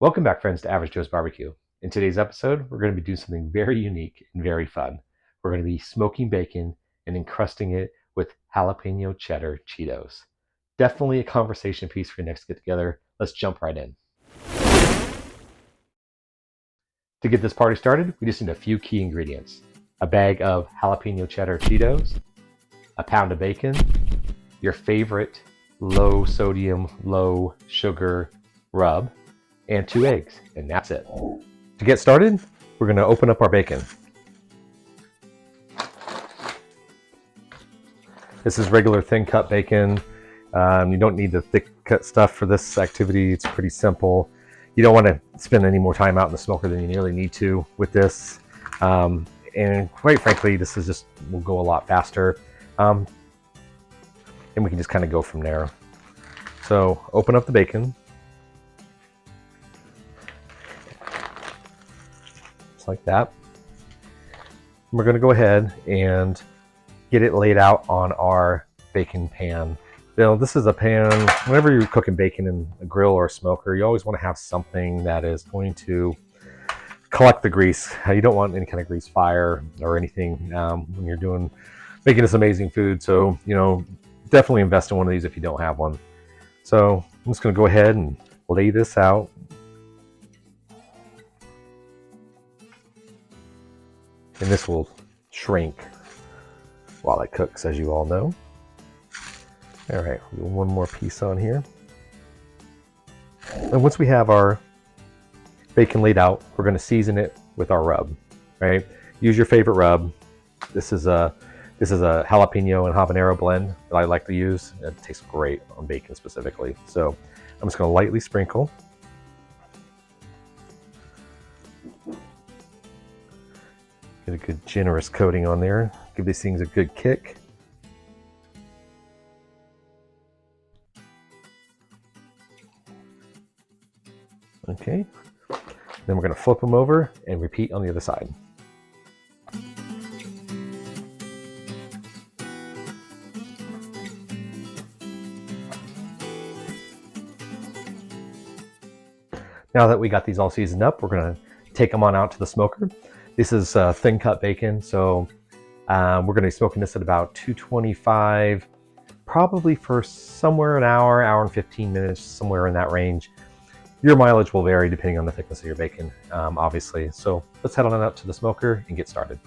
Welcome back, friends, to Average Joe's Barbecue. In today's episode, we're going to be doing something very unique and very fun. We're going to be smoking bacon and encrusting it with jalapeno cheddar Cheetos. Definitely a conversation piece for your next get together. Let's jump right in. To get this party started, we just need a few key ingredients. A bag of jalapeno cheddar Cheetos, a pound of bacon, your favorite low sodium, low sugar rub, and 2 eggs, and that's it. To get started, we're going to open up our bacon. This is regular thin cut bacon. You don't need the thick cut stuff for this activity. It's pretty simple. You don't want to spend any more time out in the smoker than you nearly need to with this. And quite frankly, this is just will go a lot faster. And we can just kind of go from there. So open up the bacon. Just like that. And we're going to go ahead and get it laid out on our bacon pan. Now, this is a pan, whenever you're cooking bacon in a grill or a smoker, you always want to have something that is going to collect the grease. You don't want any kind of grease fire or anything when you're making this amazing food. So, definitely invest in one of these if you don't have one. So I'm just going to go ahead and lay this out. And this will shrink while it cooks, as you all know. All right, we'll do one more piece on here. And once we have our bacon laid out, we're going to season it with our rub. Right? Use your favorite rub. This is a jalapeno and habanero blend that I like to use. It tastes great on bacon specifically. So I'm just going to lightly sprinkle. Get a good generous coating on there. Give these things a good kick. Okay, then we're going to flip them over and repeat on the other side. Now that we got these all seasoned up, we're going to take them on out to the smoker. This is thin cut bacon, so we're going to be smoking this at about 225, probably for somewhere an hour, hour and 15 minutes, somewhere in that range. Your mileage will vary depending on the thickness of your bacon, obviously. So let's head on out to the smoker and get started.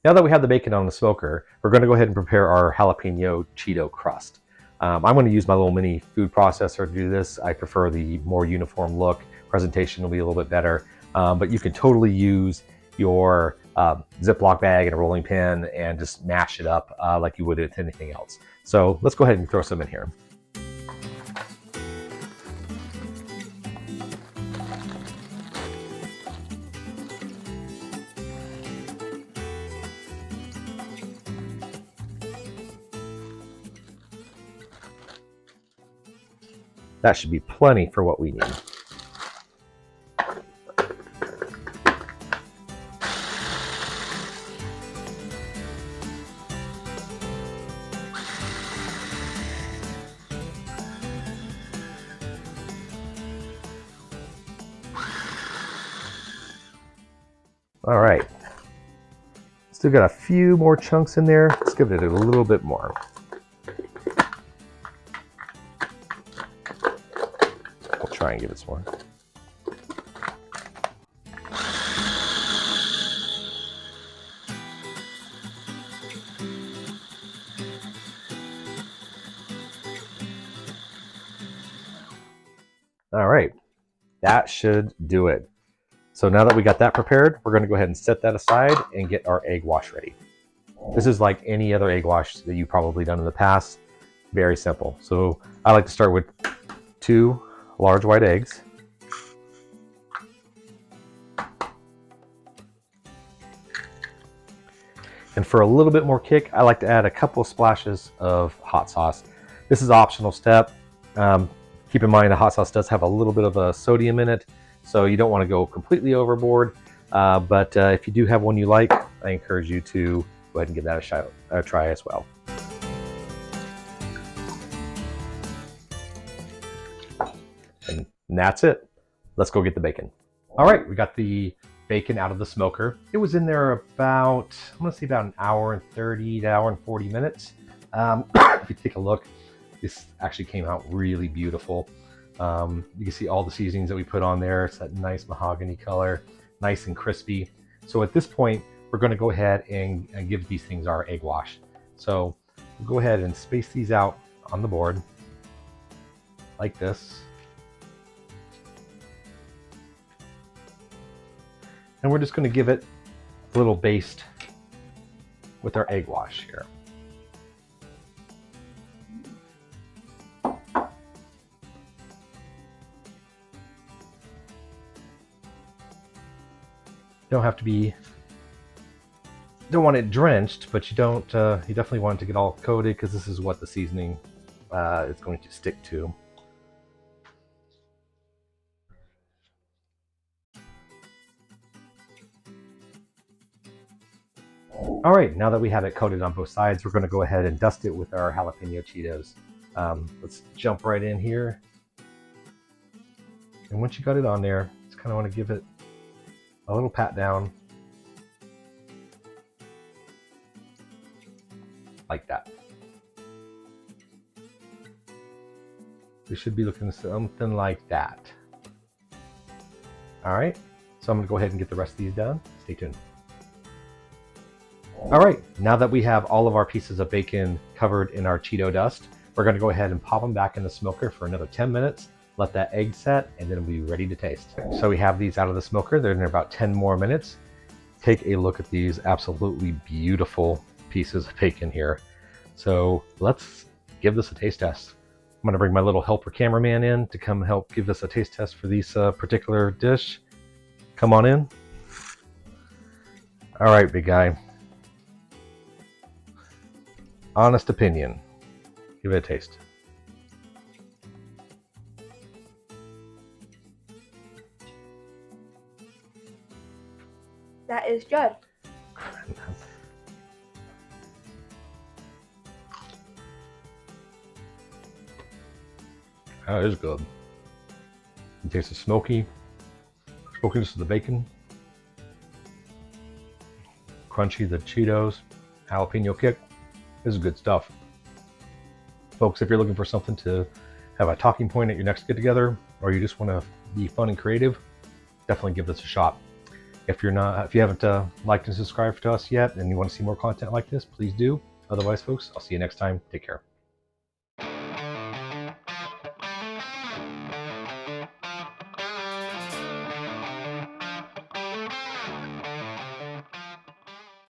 Now that we have the bacon on the smoker, we're going to go ahead and prepare our jalapeno Cheeto crust. I'm going to use my little mini food processor to do this. I prefer the more uniform look. Presentation will be a little bit better, but you can totally use your Ziploc bag and a rolling pin and just mash it up like you would with anything else. So let's go ahead and throw some in here. That should be plenty for what we need. All right. Still got a few more chunks in there. Let's give it a little bit more. Try and give it some more. All right, that should do it. So now that we got that prepared, we're going to go ahead and set that aside and get our egg wash ready. This is like any other egg wash that you've probably done in the past. Very simple. So I like to start with 2 large white eggs. And for a little bit more kick, I like to add a couple of splashes of hot sauce. This is an optional step. Keep in mind the hot sauce does have a little bit of a sodium in it, so you don't want to go completely overboard. But if you do have one you like, I encourage you to go ahead and give that a try as well. And that's it. Let's go get the bacon. All right, we got the bacon out of the smoker. It was in there about, I'm gonna say about an hour and 30 to hour and 40 minutes. If you take a look, this actually came out really beautiful. You can see all the seasonings that we put on there. It's that nice mahogany color, nice and crispy. So at this point, we're gonna go ahead and give these things our egg wash. So we'll go ahead and space these out on the board like this. And we're just going to give it a little baste with our egg wash here. Don't have to be, don't want it drenched, but you don't, you definitely want it to get all coated because this is what the seasoning is going to stick to. All right, now that we have it coated on both sides, we're going to go ahead and dust it with our jalapeno Cheetos. Let's jump right in here. And once you got it on there, just kind of want to give it a little pat down. Like that. We should be looking something like that. All right, so I'm going to go ahead and get the rest of these done. Stay tuned. All right, now that we have all of our pieces of bacon covered in our Cheeto dust, we're going to go ahead and pop them back in the smoker for another 10 minutes, let that egg set, and then we'll be ready to taste. So we have these out of the smoker. They're in there about 10 more minutes. Take a look at these absolutely beautiful pieces of bacon here. So let's give this a taste test. I'm going to bring my little helper cameraman in to come help give us a taste test for this particular dish. Come on in. All right, big guy. Honest opinion. Give it a taste. That is good. That is good. It tastes of smokiness of the bacon. Crunchy, the Cheetos, jalapeno kick. This is good stuff. Folks, if you're looking for something to have a talking point at your next get-together, or you just want to be fun and creative, definitely give this a shot. If you haven't liked and subscribed to us yet and you want to see more content like this, please do. Otherwise, folks, I'll see you next time. Take care.